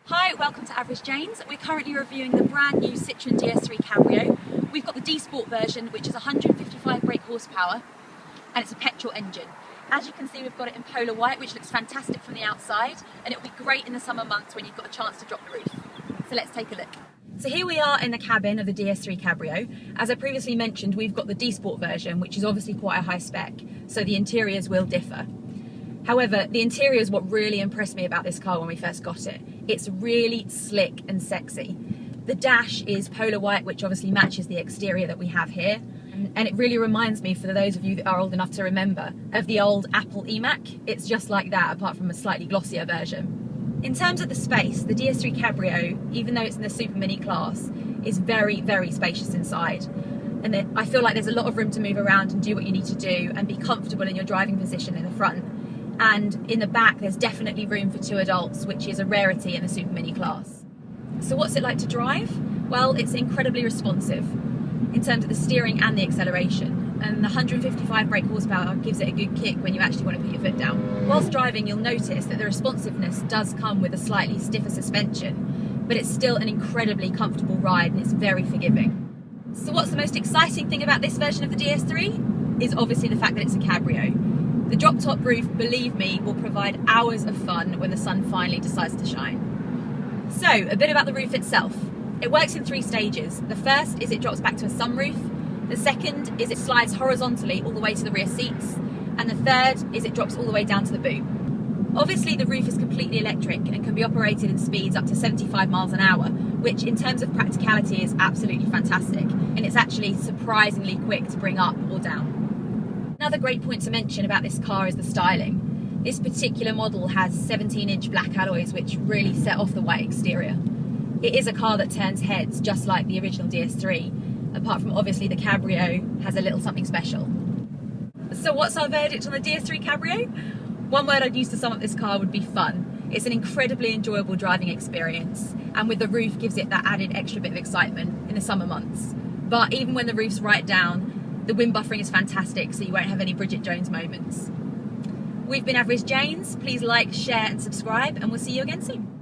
Hi, welcome to Average Janes. We're currently reviewing the brand new Citroen DS3 Cabrio. We've got the D Sport version, which is 155 brake horsepower, and it's a petrol engine. As you can see, we've got it in polar white, which looks fantastic from the outside, and it'll be great in the summer months when you've got a chance to drop the roof. So let's take a look. So here we are in the cabin of the DS3 Cabrio. As I previously mentioned, we've got the D Sport version, which is obviously quite a high spec, so the interiors will differ. However, the interior is what really impressed me about this car when we first got it. It's really slick and sexy. The dash is polar white, which obviously matches the exterior that we have here. And it really reminds me, for those of you that are old enough to remember, of the old Apple eMac. It's just like that, apart from a slightly glossier version. In terms of the space, the DS3 Cabrio, even though it's in the super mini class, is very, very spacious inside. And I feel like there's a lot of room to move around and do what you need to do and be comfortable in your driving position in the front. And in the back there's definitely room for two adults, which is a rarity in the super mini class. So what's it like to drive? Well, it's incredibly responsive in terms of the steering and the acceleration, and the 155 brake horsepower gives it a good kick when you actually want to put your foot down. Whilst driving, you'll notice that the responsiveness does come with a slightly stiffer suspension, but it's still an incredibly comfortable ride and it's very forgiving. So what's the most exciting thing about this version of the DS3? Is obviously the fact that it's a cabrio. The drop-top roof, believe me, will provide hours of fun when the sun finally decides to shine. So, a bit about the roof itself. It works in 3 stages. The first is it drops back to a sunroof. The second is it slides horizontally all the way to the rear seats. And the third is it drops all the way down to the boot. Obviously, the roof is completely electric and can be operated in speeds up to 75 miles an hour, which in terms of practicality is absolutely fantastic. And it's actually surprisingly quick to bring up or down. Another great point to mention about this car is the styling. This particular model has 17-inch black alloys, which really set off the white exterior. It is a car that turns heads just like the original DS3, apart from obviously the Cabrio has a little something special. So what's our verdict on the DS3 Cabrio? One word I'd use to sum up this car would be fun. It's an incredibly enjoyable driving experience, and with the roof gives it that added extra bit of excitement in the summer months. But even when the roof's right down, the wind buffering is fantastic, so you won't have any Bridget Jones moments. We've been Average Janes. Please like, share and subscribe, and we'll see you again soon.